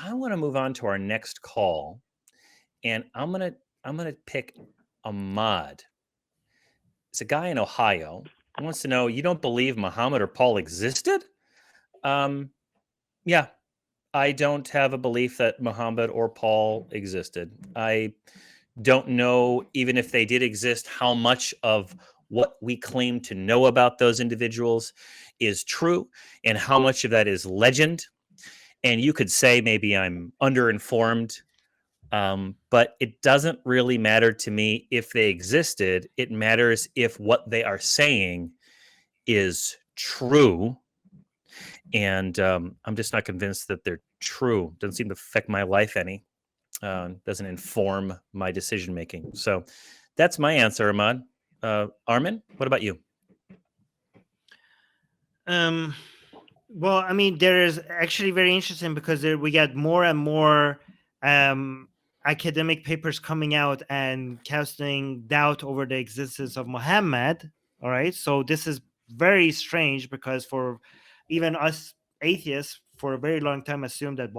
I want to move on to our next call, and I'm gonna pick Ahmad. It's a guy in Ohio. He wants to know, you don't believe Muhammad or Paul existed? Um, yeah, I don't have a belief that Muhammad or Paul existed. I don't know, even if they did exist, how much of what we claim to know about those individuals is true and how much of that is legend. And you could say maybe I'm underinformed, but it doesn't really matter to me if they existed. It matters if what they are saying is true. And I'm just not convinced that they're true. Doesn't seem to affect my life any. Doesn't inform my decision making. So that's my answer, Ahmad. Armin, what about you? Well, I mean, there is actually very interesting because we get more and more academic papers coming out and casting doubt over the existence of Muhammad. All right, so this is very strange because for even us atheists, for a very long time, assumed that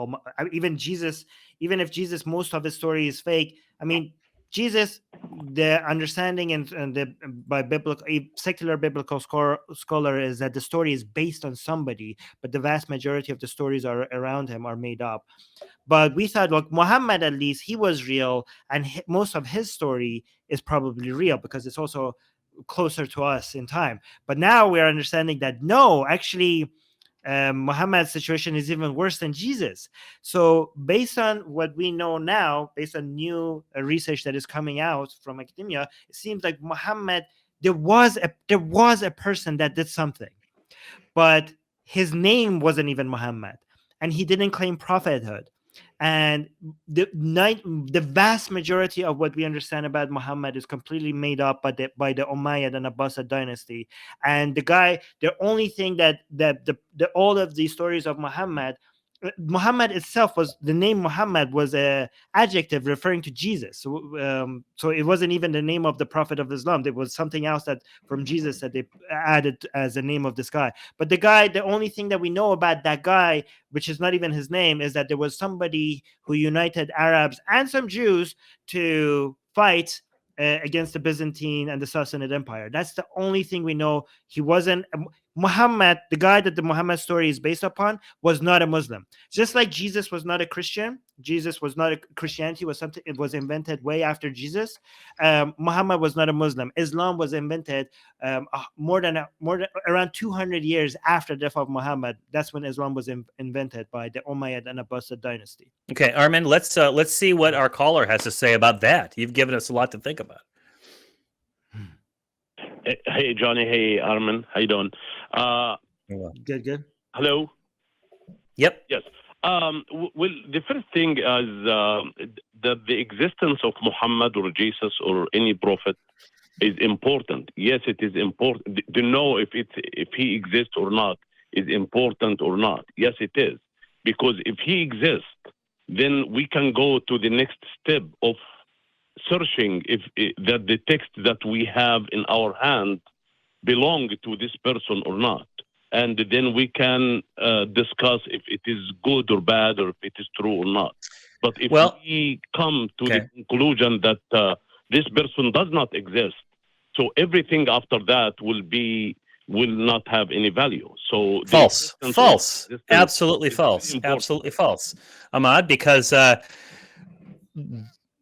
even Jesus, even if Jesus, most of his story is fake. I mean, Jesus, the understanding and the by biblical secular biblical scholar is that the story is based on somebody, but the vast majority of the stories are around him are made up. But we thought, look, Muhammad, at least he was real, and most of his story is probably real because it's also closer to us in time. But now we're understanding that no, actually, Muhammad's situation is even worse than Jesus. So, based on what we know now, based on new research that is coming out from academia, it seems like Muhammad, there was a person that did something, but his name wasn't even Muhammad, and he didn't claim prophethood. And the vast majority of what we understand about Muhammad is completely made up by the Umayyad and Abbasid dynasty. And the only thing that all of these stories of Muhammad itself, was the name Muhammad was a adjective referring to Jesus. So it wasn't even the name of the Prophet of Islam. There was something else that from Jesus that they added as the name of this guy. But the only thing that we know about that guy, which is not even his name, is that there was somebody who united Arabs and some Jews to fight against the Byzantine and the Sassanid Empire. That's the only thing we know. He wasn't Muhammad, the guy that the Muhammad story is based upon, was not a Muslim. Just like Jesus was not a Christian, Christianity was something, it was invented way after Jesus. Muhammad was not a Muslim. Islam was invented more than around 200 years after the death of Muhammad. That's when Islam was invented by the Umayyad and Abbasid dynasty. Okay, Armin, let's see what our caller has to say about that. You've given us a lot to think about. Hey, Johnny. Hey, Armin. How you doing? Good. Hello? Yep. Yes. Well, the first thing is that the existence of Muhammad or Jesus or any prophet is important. Yes, it is important. To know if he exists or not is important or not. Yes, it is. Because if he exists, then we can go to the next step of searching if that the text that we have in our hand belong to this person or not. And then we can discuss if it is good or bad or if it is true or not. But if we come to the conclusion that this person does not exist, so everything after that will not have any value. So false, absolutely false, Ahmad, because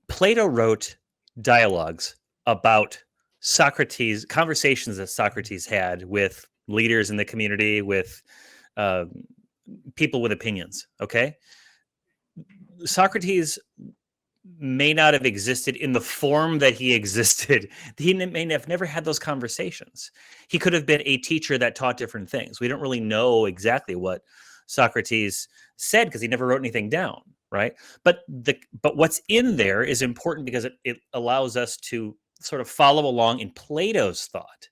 Plato wrote dialogues about Socrates, conversations that Socrates had with leaders in the community, with people with opinions. Okay, Socrates may not have existed in the form that he existed. He may have never had those conversations. He could have been a teacher that taught different things. We don't really know exactly what Socrates said because he never wrote anything down, right? But what's in there is important because it allows us to sort of follow along in Plato's thought,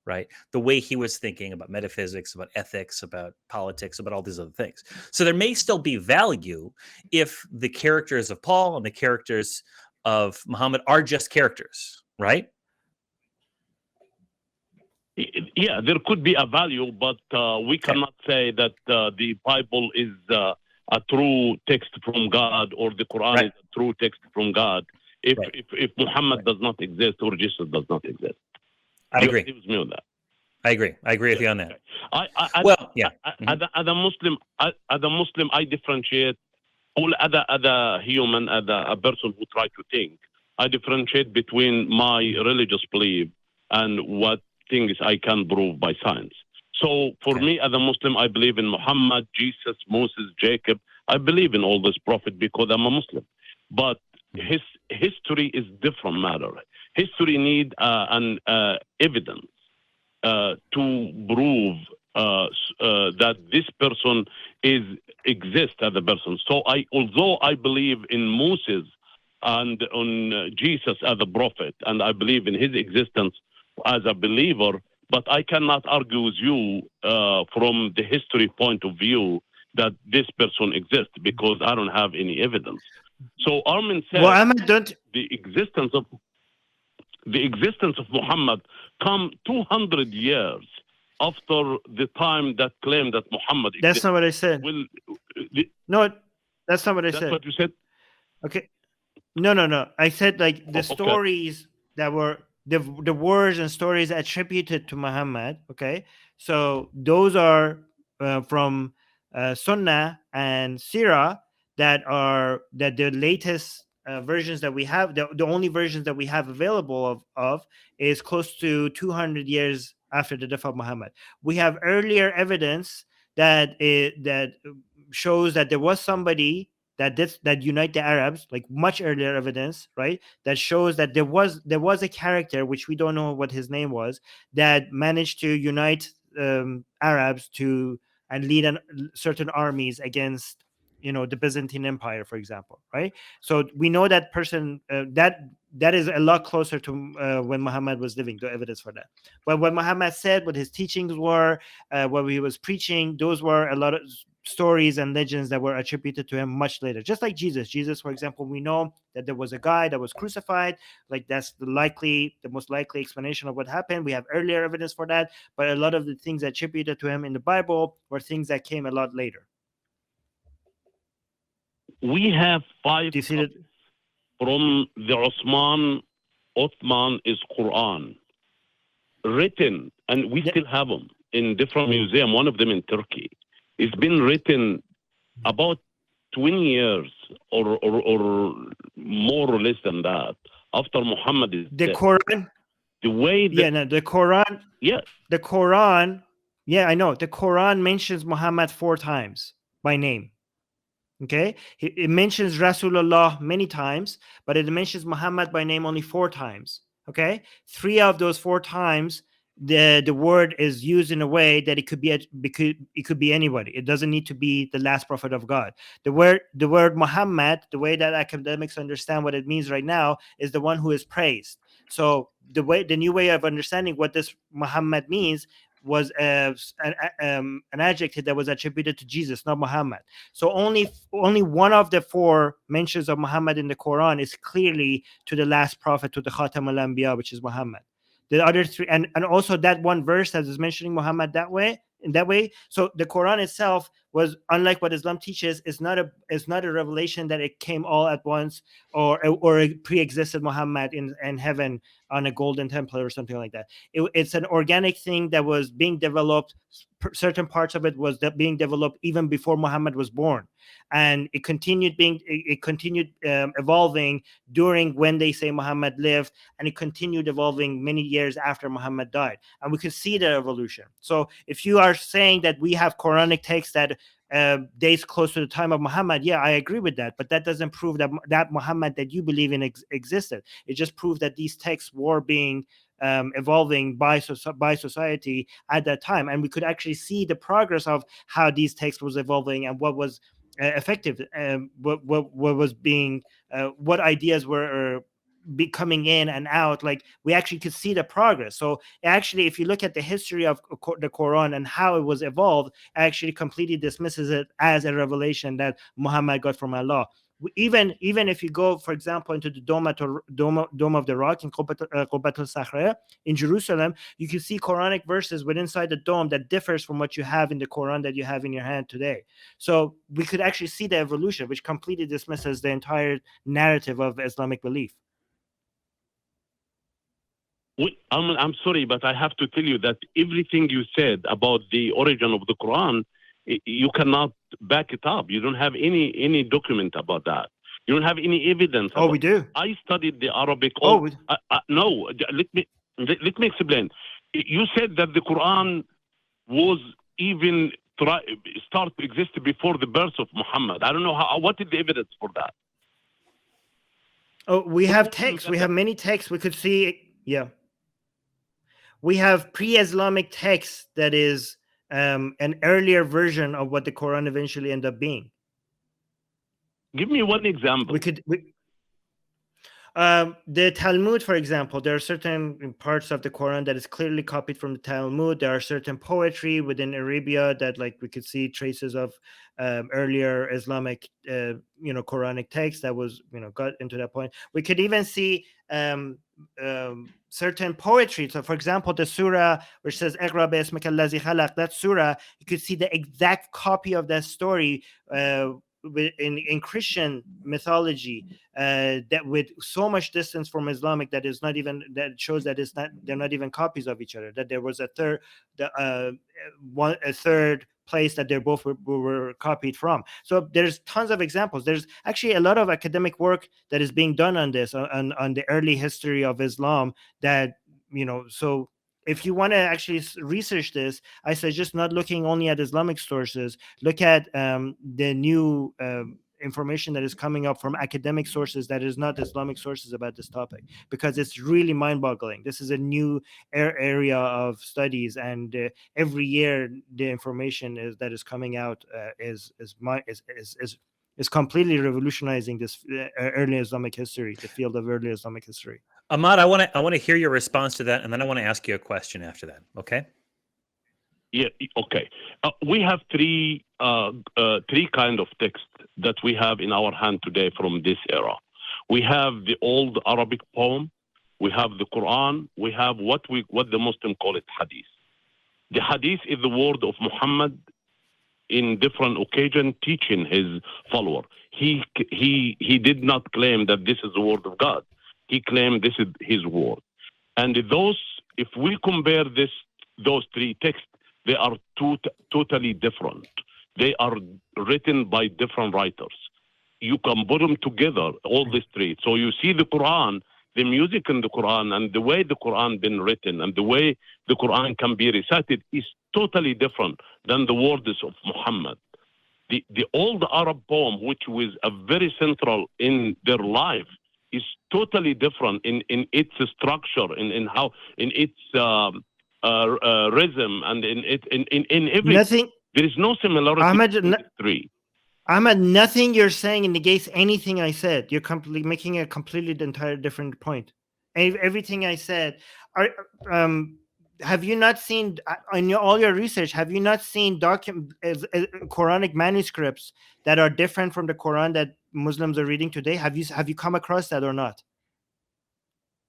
right? The way he was thinking about metaphysics, about ethics, about politics, about all these other things. So there may still be value if the characters of Paul and the characters of Muhammad are just characters, right? Yeah, there could be a value, but we cannot say that the Bible is a true text from God, or the Quran is a true text from God, if Muhammad does not exist or Jesus does not exist. I agree. Agree with me on that? I agree. I agree with you on that. As a Muslim, I differentiate all other human, a person who try to think. I differentiate between my religious belief and what things I can prove by science. So for me, as a Muslim, I believe in Muhammad, Jesus, Moses, Jacob. I believe in all these prophets because I'm a Muslim. But his history is different matter. History need an evidence to prove that this person exists as a person. So although I believe in Moses and on Jesus as a prophet, and I believe in his existence as a believer, but I cannot argue with you from the history point of view that this person exists because I don't have any evidence. So Armin said, the existence of Muhammad come 200 years after the time that claimed that Muhammad exists. That's not what I said. No, that's not what I said. That's what you said? Okay. No. I said like the stories that were the words and stories attributed to Muhammad. Okay. So those are from Sunnah and Sirah that the latest versions that we have, the only versions that we have available of is close to 200 years after the death of Muhammad. We have earlier evidence that shows that there was somebody that unite the Arabs, like much earlier evidence, right? That shows that there was a character, which we don't know what his name was, that managed to unite Arabs and lead certain armies against the Byzantine Empire, for example, right? So we know that person that is a lot closer to when Muhammad was living, the evidence for that. But what Muhammad said, what his teachings were, what he was preaching, those were a lot of stories and legends that were attributed to him much later. Just like Jesus, for example, we know that there was a guy that was crucified. Like that's the most likely explanation of what happened. We have earlier evidence for that, but a lot of the things attributed to him in the Bible were things that came a lot later. We have 5 from the Ottoman is Quran written, and we still have them in different museums. One of them in Turkey. It's been written about 20 years or more or less than that after Muhammad is dead. Quran. The way that, the Quran. Yeah, the Quran. Yeah, I know. The Quran mentions Muhammad 4 times by name. Okay, it mentions Rasulullah many times, but it mentions Muhammad by name only 4 times. Okay, 3 of those 4 times, the word is used in a way that it could be anybody. It doesn't need to be the last prophet of God. The word Muhammad, the way that academics understand what it means right now, is the one who is praised. So the new way of understanding what this Muhammad means was an adjective that was attributed to Jesus, not Muhammad. So only one of the 4 mentions of Muhammad in the Quran is clearly to the last prophet, to the Khatam al-Anbiya, which is Muhammad. The other 3, and also that one verse that is mentioning Muhammad that way. So the Quran itself was, unlike what Islam teaches, is not a revelation that it came all at once or it pre-existed Muhammad in heaven on a golden temple or something like that. It's an organic thing that was being developed. Certain parts of it was being developed even before Muhammad was born, and it continued evolving during when they say Muhammad lived, and it continued evolving many years after Muhammad died, and we could see the evolution. So if you are saying that we have Quranic texts that dates close to the time of Muhammad, yeah, I agree with that, but that doesn't prove that Muhammad that you believe in existed. It just proves that these texts were being evolving by society at that time, and we could actually see the progress of how these texts was evolving and what was effective, what was being, what ideas were be coming in and out. Like we actually could see the progress. So actually, if you look at the history of the Quran and how it was evolved, actually completely dismisses it as a revelation that Muhammad got from Allah. even if you go, for example, into the Dome of the Rock in Qubbat al-Sakhra in Jerusalem, you can see Quranic verses within inside the dome that differs from what you have in the Quran that you have in your hand today. So we could actually see the evolution, which completely dismisses the entire narrative of Islamic belief. I'm sorry, but I have to tell you that everything you said about the origin of the Quran, you cannot back it up. You don't have any document about that. You don't have any evidence. Oh, we do. I studied the Arabic. Oh, no. Let me explain. You said that the Quran was even start to exist before the birth of Muhammad. I don't know what is the evidence for that. Oh, we have texts. We have many texts. We could see. Yeah. We have pre-Islamic texts that is an earlier version of what the Quran eventually ended up being. Give me one example. The Talmud, for example, there are certain parts of the Quran that is clearly copied from the Talmud. There are certain poetry within Arabia that, like, we could see traces of earlier Islamic, Quranic text that was, got into that point. We could even see certain poetry. So, for example, the surah which says "Iqra bi'ismika allazi khalaq," that surah, you could see the exact copy of that story in Christian mythology, that with so much distance from Islamic that shows that they're not even copies of each other. That there was a third place that they both were copied from. So there's tons of examples. There's actually a lot of academic work that is being done on this, on the early history of Islam. That so. If you want to actually research this, I suggest not looking only at Islamic sources. Look at the new information that is coming up from academic sources that is not Islamic sources about this topic, because it's really mind-boggling. This is a new area of studies, and every year the information that is coming out is completely revolutionizing this early Islamic history, the field of early Islamic history. Ahmad, I want to hear your response to that, and then I want to ask you a question after that. Okay? Yeah. Okay. We have three kind of text that we have in our hand today from this era. We have the old Arabic poem. We have the Quran. We have what the Muslim call it Hadith. The Hadith is the word of Muhammad in different occasions teaching his follower. He did not claim that this is the word of God. He claimed this is his word. And if we compare those three texts, they are totally different. They are written by different writers. You can put them together, all these three. So you see the Quran, the music in the Quran, and the way the Quran been written, and the way the Quran can be recited is totally different than the words of Muhammad. The old Arab poem, which was very central in their life, is totally different in its structure, in its rhythm, and in everything. Nothing. There is no similarity between the three. Ahmad, nothing you're saying negates anything I said. You're making a completely entire different point. Everything I said. Have you not seen in all your research? Have you not seen Quranic manuscripts that are different from the Quran that Muslims are reading today? Have you come across that or not?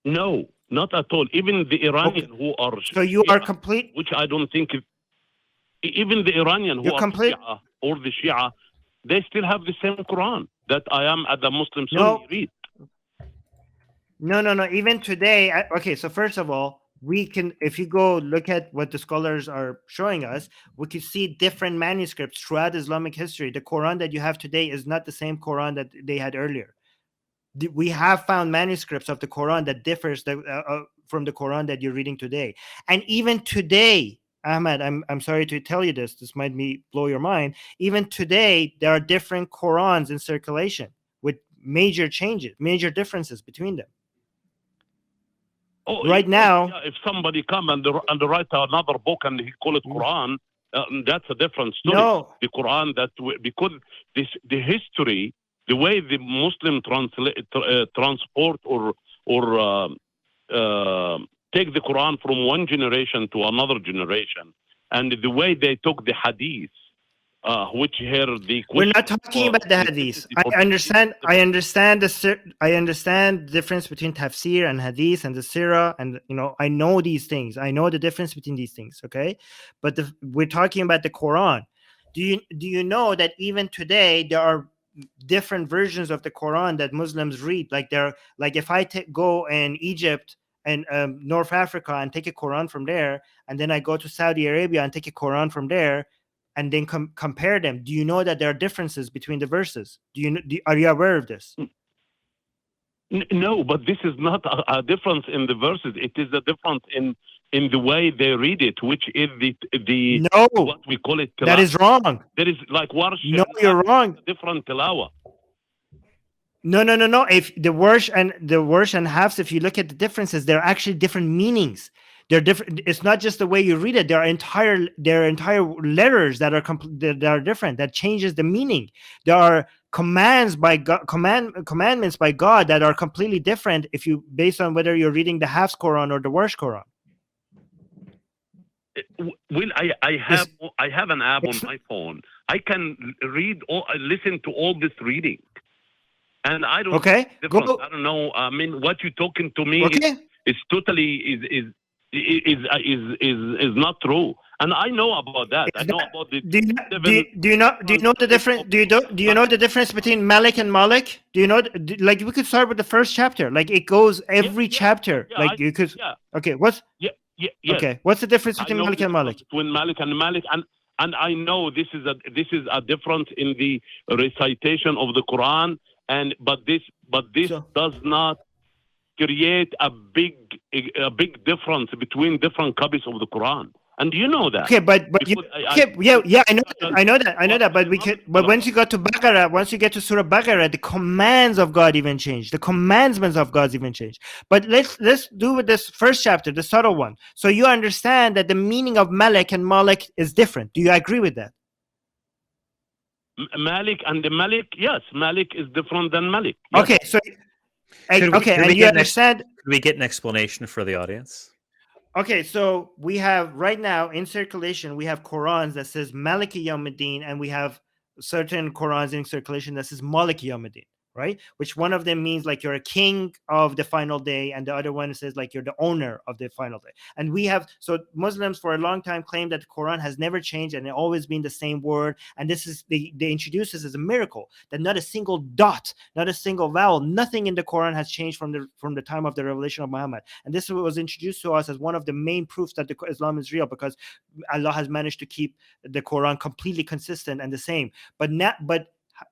No, not at all. Even the Iranian who are so you Shia, are complete. Which I don't think. Even the Iranian who are Shia or the Shia, they still have the same Quran that I am as a Muslim Sunni read. No. Even today, okay. So first of all, we can, if you go look at what the scholars are showing us, we can see different manuscripts throughout Islamic history. The Quran that you have today is not the same Quran that they had earlier. We have found manuscripts of the Quran that differs from the Quran that you're reading today. And even today, Ahmad, I'm sorry to tell you this might blow your mind. Even today, there are different Qurans in circulation with major changes, major differences between them. Now, if somebody come and write another book and he call it Quran, that's a different story. No. The Quran because the history, the way the Muslim transport or take the Quran from one generation to another generation, and the way they took the Hadith which here the We're not question talking for about the necessity hadith. for I understand. I understand I understand the difference between tafsir and hadith and the sirah, and I know these things. I know the difference between these things. Okay, but we're talking about the Quran. Do you know that even today there are different versions of the Quran that Muslims read? Like if I go in Egypt and North Africa and take a Quran from there, and then I go to Saudi Arabia and take a Quran from there, and then compare them. Do you know that there are differences between the verses? Are you aware of this? No, but this is not a difference in the verses. It is a difference in the way they read it, which is the No, what we call it. That is wrong. There is like warsh. No, you're wrong. Different tilawa. No. If the warsh and hafs, if you look at the differences, they're actually different meanings. They're different. It's not just the way you read it. There are entire letters that are different. That changes the meaning. There are commands by God, commandments by God that are completely different based on whether you're reading the Hafs Quran or the Warsh Quran. Well, I have an app on my phone. I can listen to all this reading, and I don't. Okay, go. I don't know. I mean, what you're talking to me is totally is not true, and I know about that. I know about the. Do you know the difference? Do you know the difference between Malik and Malik? Do you know? Like we could start with the first chapter. Like it goes every chapter. Like you could. Okay, what's? Yes. Okay, what's the difference between Malik and Malik? Between Malik and Malik, and I know this is a difference in the recitation of the Quran, but this does not create a big difference between different copies of the Quran, and you know that. Okay, but I know that. But once you got to Baqarah, once you get to Surah Baqarah, the commands of God even change. The commandments of God even change. But let's do with this first chapter, the subtle one, so you understand that the meaning of Malik and Malik is different. Do you agree with that? Malik and the Malik, yes, Malik is different than Malik. Yes. Okay, so. And you understand? Could we get an explanation for the audience? Okay, so we have right now in circulation, we have Qurans that says Maliki Yawmiddin, and we have certain Qurans in circulation that says Maliki Yawmiddin, right? Which one of them means like you're a king of the final day, and the other one says like you're the owner of the final day. And so Muslims for a long time claim that the Quran has never changed and it always been the same word. And this is they introduce this as a miracle, that not a single dot, not a single vowel, nothing in the Quran has changed from the time of the revelation of Muhammad. And this was introduced to us as one of the main proofs that Islam is real, because Allah has managed to keep the Quran completely consistent and the same.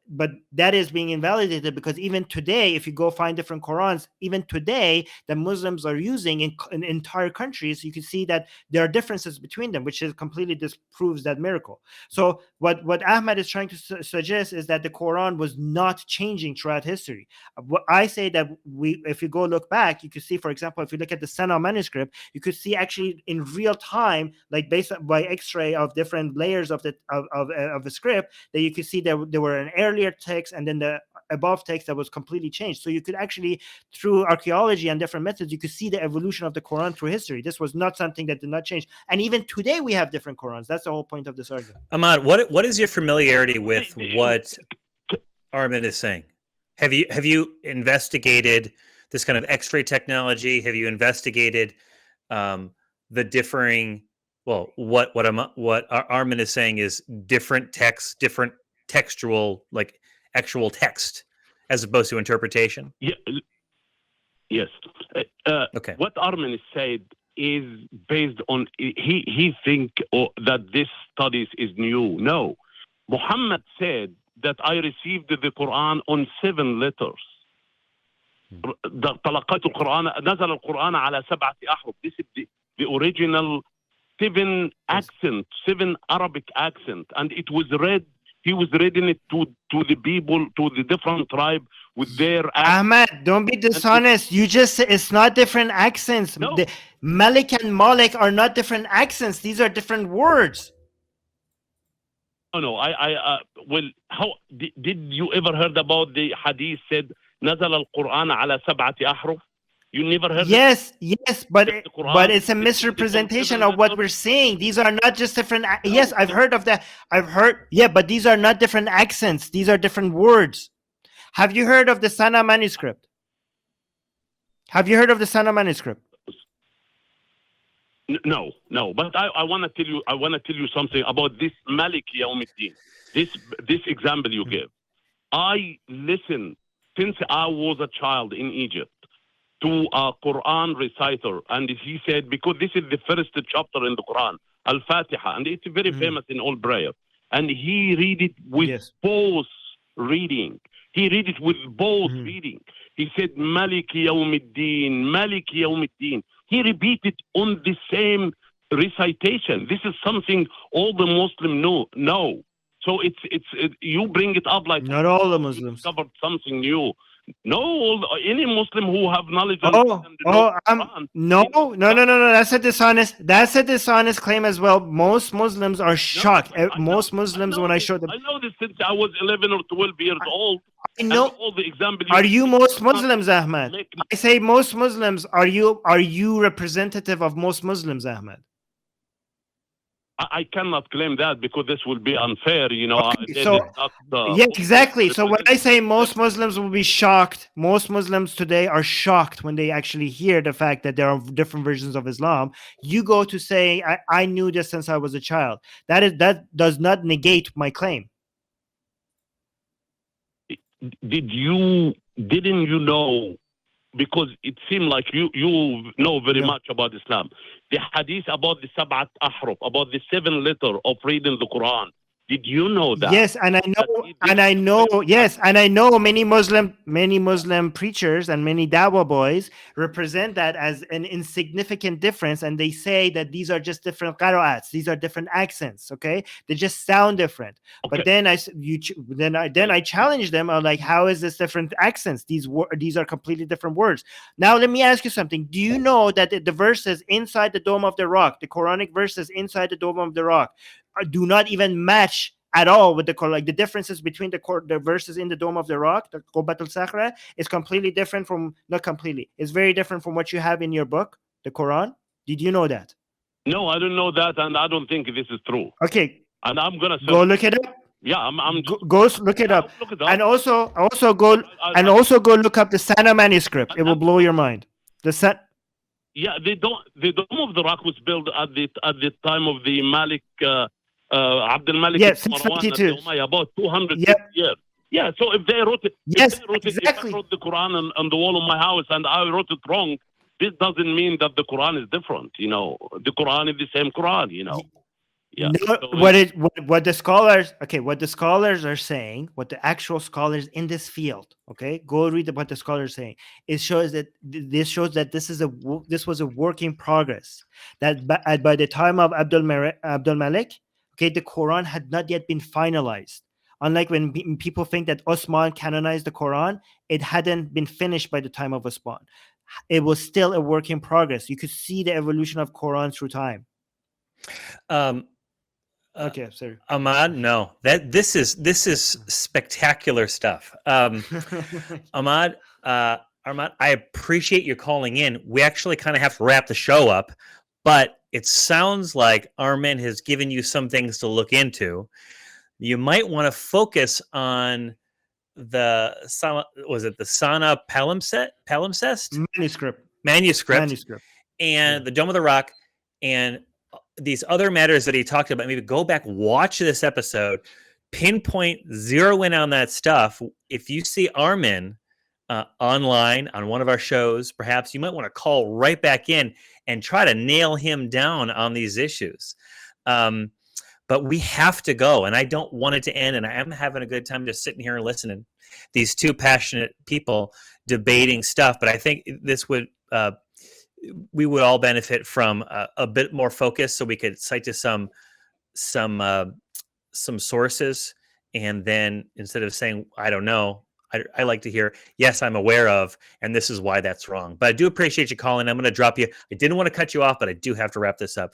But that is being invalidated, because even today, if you go find different Qurans, even today that Muslims are using in entire countries, you can see that there are differences between them, which is completely disproves that miracle. So what Ahmad is trying to suggest is that the Quran was not changing throughout history. What I say that if you go look back, you could see, for example, if you look at the Sana manuscript, you could see actually in real time, like based by X-ray of different layers of the script, that you could see that there were an earlier text and then the above text that was completely changed. So you could actually, through archaeology and different methods, you could see the evolution of the Quran through history. This was not something that did not change. And even today we have different Qurans. That's the whole point of this argument. Ahmad, what is your familiarity with what Armin is saying? Have you investigated this kind of X-ray technology? Have you investigated the differing? Well, what Armin is saying is different texts, different textual, like actual text, as opposed to interpretation. Yeah. Yes. Okay. What Armin said is based on he think that this studies is new. No, Muhammad said that I received the Quran on 7 letters. تلقيت القرآن نزل القرآن على 7 أحرف. This is the original 7 accent, 7 Arabic accent, and it was read. He was reading it to the people, to the different tribe with their accent. Ahmad, don't be dishonest. You just said it's not different accents. No. Malik and Malik are not different accents. These are different words. Oh no, well, how did you ever heard about the hadith said نزل القرآن على 7 أحرف? You never heard Yes, yes, but the Quran, but it's a the misrepresentation 27 of what letters? we're saying. These are not just different. Yes, No, I've heard of that. I've heard. Yeah, but these are not different accents. These are different words. Have you heard of the Sana manuscript? Have you heard of the Sana manuscript? no, no. But I want to tell you. I want to tell you something about this Malik Yawmiddin. This example you give. I listened since I was a child in Egypt to a Quran reciter, and he said, because this is the first chapter in the Quran, Al-Fatiha, and it's very famous in all prayer, and he read it with both reading. He read it with both reading. He said, Malik Yawmiddin, Malik Yawmiddin. He repeated on the same recitation. This is something all the Muslims know. So you bring it up like Not all the Muslims. Discovered something new. No, any Muslim who have knowledge. No. That's a dishonest. That's a dishonest claim as well. Most Muslims are shocked. Most Muslims, when I show them, I know this since I was 11 or 12 years old. I know all the examples. Are you most Muslims, Ahmed? I say most Muslims. Are you representative of most Muslims, Ahmed? I cannot claim that because this will be unfair, you know. Okay, yeah, exactly. So when I say most Muslims will be shocked, most Muslims today are shocked when they actually hear the fact that there are different versions of Islam. You go to say, I knew this since I was a child. That does not negate my claim. Didn't you know? Because it seemed like you know very much about Islam. The hadith about the Sab'at Ahruf, about the 7 letters of reading the Quran. Did you know that? Yes, and I know many Muslim preachers and many Dawah boys represent that as an insignificant difference, and they say that these are just different qira'ats, these are different accents. Okay, they just sound different. Okay. But then I challenge them. I'm like, how is this different accents? These are completely different words. Now let me ask you something. Do you know that the verses inside the Dome of the Rock, the Quranic verses inside the Dome of the Rock, do not even match at all with the Quran? Like the differences between the verses in the Dome of the Rock, the Qubat al-Sakhra, is completely different from, not completely, it's very different from what you have in your book, the Quran. Did you know that? No, I don't know that, and I don't think this is true. Okay. And I'm gonna go look it up. Yeah, go look it up. Look it up. And also go look up the Sana manuscript. It will blow your mind. Yeah, the Dome of the Rock was built at the time of the Malik. Abdul Malik, yeah, 652. About 200 years. Yeah, so if they wrote it, exactly. If I wrote the Quran on the wall of my house and I wrote it wrong, this doesn't mean that the Quran is different. You know, the Quran is the same Quran. You know. Yeah. No, what the scholars are saying, what the actual scholars in this field, okay, go read what the scholars are saying. It shows that this was a work in progress. That by the time of Abdul Malik, okay, the Quran had not yet been finalized. Unlike when people think that Osman canonized the Quran, it hadn't been finished by the time of Osman. It was still a work in progress. You could see the evolution of Quran through time. Okay, sorry. Ahmad, no. This is spectacular stuff. Ahmad, Armand, I appreciate you calling in. We actually kind of have to wrap the show up, but it sounds like Armin has given you some things to look into. You might want to focus on the Sana palimpsest manuscript, and the Dome of the Rock, and these other matters that he talked about. Maybe go back, watch this episode, pinpoint, zero in on that stuff. If you see Armin online on one of our shows, perhaps you might want to call right back in and try to nail him down on these issues. But we have to go, and I don't want it to end, and I am having a good time just sitting here and listening. These two passionate people debating stuff, but I think this would we would all benefit from a bit more focus, so we could cite to some sources, and then instead of saying I don't know, I like to hear, yes, I'm aware of, and this is why that's wrong. But I do appreciate you calling. I'm going to drop you. I didn't want to cut you off, but I do have to wrap this up.